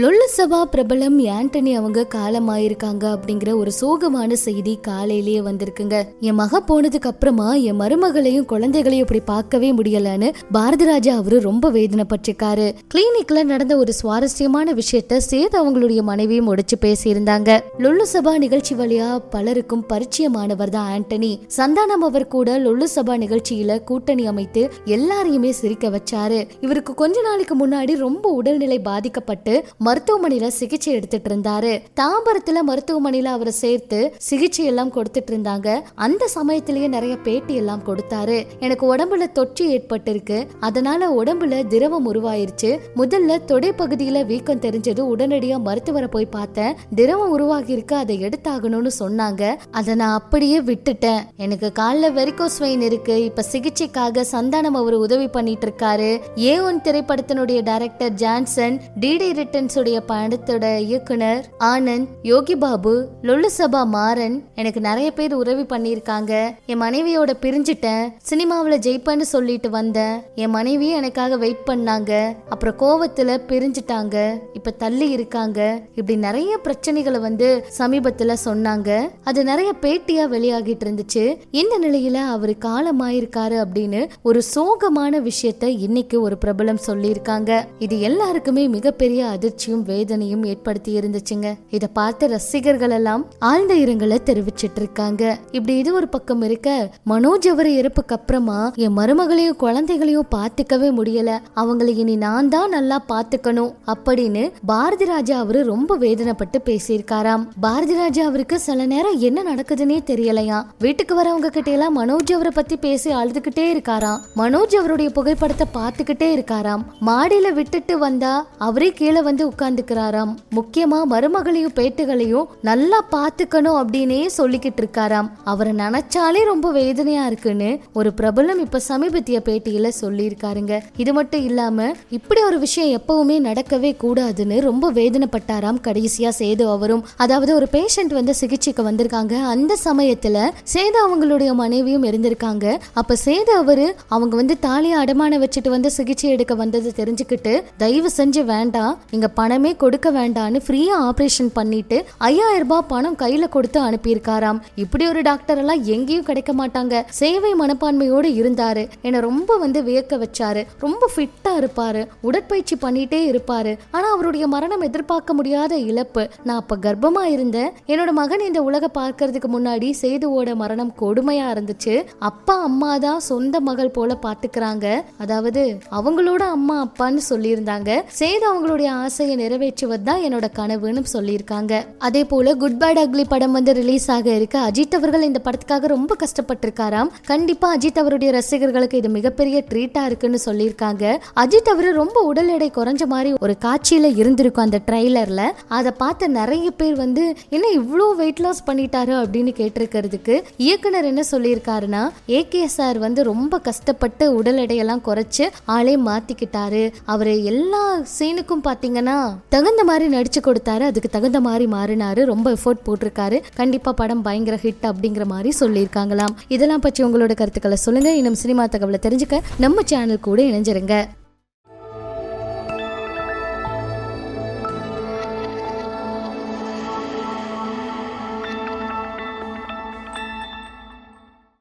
லொல்லு சபா பிரபலம் ஆண்டனி அவங்க காலமாயிருக்காங்க அப்படிங்கிற ஒரு சோகமான செய்தி காலையிலேயே வந்திருக்குங்க. என் மக போனதுக்கு அப்புறமா என் மருமகளையும் குழந்தைகளையும் இப்படி பார்க்கவே முடியலன்னு பாரதி ராஜா அவரு ரொம்ப வேதனைப்பட்டிருக்காரு. கிளினிக்ல நடந்த ஒரு சுவாரஸ்யமான விஷயத்த சேது அவங்களுடைய மனைவியும் உடைச்சு பேசியிருந்தாங்க. லொல்லு சபா நிகழ்ச்சி வழியா பலருக்கும் பரிச்சயமானவர் தான் ஆண்டனி. சந்தானம் அவர் கூட லொல்லு சபா நிகழ்ச்சியில கூட்டணி அமைத்து எல்லாரையுமே சிரிக்க வச்சாரு. இவருக்கு கொஞ்ச நாளைக்கு முன்னாடி ரொம்ப உடல்நிலை பாதிக்கப்பட்டு மருத்துவமனையில சிகிச்சை எடுத்துட்டு இருந்தாரு. தாம்பரத்துல மருத்துவமனையில அவரை சேர்த்து சிகிச்சை எல்லாம் கொடுத்துட்டு இருந்தாங்க. அந்த சமயத்திலேயே நிறைய பேட்டி எல்லாம் கொடுத்தாரு. எனக்கு உடம்புல தொற்று ஏற்பட்டு இருக்கு, அதனால உடம்புல திரவம் உருவாயிருச்சு. முதல்ல தொடை பகுதியில வீக்கம் தெரிஞ்சது, உடனடியா மருத்துவரை போய் பார்த்தேன். திரவம் உருவாகி இருக்கு, அதை எடுத்தாகணும்னு சொன்னாங்க. அதை நான் அப்படியே விட்டுட்டேன். எனக்கு கால்ல வெரிகோஸ் வெயின் இருக்கு. இப்ப சிகிச்சைக்காக சந்தானம் அவர் உதவி பண்ணிட்டு இருக்காரு. A1 திரைப்படத்தினுடைய டைரக்டர் ஜான்சன், டிடி ரிட்டன்ஸ் படத்தோட இயக்குனர் ஆனந்த், யோகி பாபு, லொல்லு சபா மாறன், எனக்கு நிறைய பேர் உதவி பண்ணிருக்காங்க. என் மனைவியோட பிரிஞ்சுட்டேன். சினிமாவில ஜெயிப்பேன்னு சொல்லிட்டு வந்தேன். என் மனைவி எனக்காக வெயிட் பண்ணாங்க. அப்புறம் கோவத்துல பிரிஞ்சுட்டாங்க. இப்ப தள்ளி இருக்காங்க. இப்படி நிறைய பிரச்சனைகளை சமீபத்துல சொன்னாங்க. அது நிறைய பேட்டியா வெளியாகிட்டு இருந்துச்சு. இந்த நிலையில அவரு காலமாயிருக்காரு அப்படின்னு ஒரு சோகமான விஷயத்த இன்னைக்கு ஒரு பிரபலம் சொல்லியிருக்காங்க. இது எல்லாருக்குமே மிகப்பெரிய அதிர்ச்சியும் வேதனையும் ஏற்படுத்தி இருந்துச்சுங்க. இத பார்த்த ரசிகர்கள் எல்லாம் ஆழ்ந்த இரங்கலை தெரிவிச்சிட்டு இருக்காங்க. இப்படி இது ஒரு பக்கம் இருக்க, மனோஜ் அவர் இறப்புக்கு அப்புறமா என் மருமகளையும் குழந்தைகளையும் பாத்துக்கவே முடியல, அவங்களை இனி நான் தான் நல்லா பாத்துக்கணும் அப்படின்னு பாரதி ராஜா அவரு ரொம்ப வேதனைப்பட்டு பேசியிருக்காராம். பாரதி ராஜா அவருக்கு சில நேரம் என்ன நடக்குதுன்னே தெரியலையா. வீட்டுக்கு வரவங்க கிட்ட எல்லாம் மனோஜ் அவரை பத்தி பேசி அழுதுகிட்டே இருக்காராம். மனோஜ் அவருடைய புகைப்படத்தை பார்த்துக்கிட்டே இருக்காராம். மாடியில விட்டுட்டு வந்தா அவரே கீழே உட்கார்ந்துக்கிறாராம். முக்கியமா மருமகளையும் பேட்டுகளையும் நல்லா பாத்துக்கணும் அப்படின்னே சொல்லிக்கிட்டு இருக்காராம். அவரை நினைச்சாலே ரொம்ப வேதனையா இருக்குன்னு ஒரு பிரபலம் இப்ப சமீபத்திய பேட்டியில சொல்லி இருக்காருங்க. இது மட்டும் இல்லாம இப்படி ஒரு விஷயம் எப்பவுமே நடக்கவே கூடாதுன்னு ரொம்ப வேதனைப்பட்டாராம். கடைசியா சேது அவரும், அதாவது ஒரு பேஷண்ட் சிகிச்சைக்கு வந்திருக்காங்க. அந்த சமயத்துல சேது அவங்களுடைய மனைவியும் இருந்திருக்காங்க. அப்ப சேது அவரு அவங்க தாலியை அடமான வச்சுட்டு சிகிச்சை எடுக்க வந்தது தெரிஞ்சுக்கிட்டு, தயவு செஞ்சு வேண்டாம், இங்க பணமே கொடுக்க வேண்டான்னு ஃப்ரீயா ஆபரேஷன் பண்ணிட்டு 5000 ரூபாய் பணம் கையில கொடுத்து அனுப்பியிருக்காராம். இப்படி ஒரு டாக்டர் எல்லாம் எங்கேயும் கிடைக்க மாட்டாங்க. சேவை மனப்பான்மையோடு இருந்தாரு. என்ன ரொம்ப வியக்க வச்சாரு. ரொம்ப ஃபிட்டா இருப்பாரு, உடற்பயிற்சி பண்ணிட்டே இருப்பாரு. ஆனா அவருடைய மரணம் எதிர்பார்க்க முடியாத இழப்பு. நான் அப்ப கர்ப்பமா இருந்தேன். என்னோட மகன் இந்த உலக பார்க்கறதுக்கு முன்னாடி சேதுவோட மரணம் கொடுமையா இருந்துச்சு. அப்பா அம்மா தான் சொந்த மகள் போல பாத்துக்கிறாங்க, அதாவது அவங்களோட அம்மா அப்பான்னு சொல்லியிருந்தாங்க. சேது அவங்களுடைய ஆசையை நிறைவேற்றுவதுதான் என்னோட கனவுன்னு சொல்லியிருக்காங்க. அதே போல குட் பேட் அக்லி படம் ரிலீஸ் ஆக இருக்கு. அஜித் அவர்கள் இந்த படத்துக்காக ரொம்ப கஷ்டப்பட்டிருக்காராம். கண்டிப்பா அஜித் அவருடைய ரசிகர்களுக்கு இது மிகப்பெரிய ட்ரீட்டா இருக்குன்னு சொல்லியிருக்காங்க. அஜித் அவரு ரொம்ப உடல் எடை குறைஞ்ச மாதிரி ஒரு காட்சியில இருந்திருக்கும் அந்த ட்ரெய்லர்ல. அதை பார்த்து நிறைய பேர் என்ன இவ்வளோ வெயிட் லாஸ் பண்ணிட்டாரு அப்படின்னு கேட்டிருக்கிறதுக்கு இயக்குனர் என்ன சொல்லியிருக்காருன்னா, ஏகே சார் ரொம்ப கஷ்டப்பட்டு உடல் எடையெல்லாம் குறைச்சு ஆளே மாத்திக்கிட்டாரு. அவரு எல்லா சீனுக்கும் பாத்தீங்கன்னா தகுந்த மாதிரி நடிச்சு கொடுத்தாரு, அதுக்கு தகுந்த மாதிரி மாறினாரு, ரொம்ப எஃபோர்ட் போட்டிருக்காரு. கண்டிப்பா படம் பயங்கர ஹிட் அப்படிங்கிற மாதிரி சொல்லியிருக்காங்களாம். இதெல்லாம் பற்றி உங்களோட கருத்துக்களை சொல்லுங்க. இன்னும் சினிமா தகவலை தெரிஞ்சுக்க நம்ம சேனல் கூட இணைஞ்சிருங்க.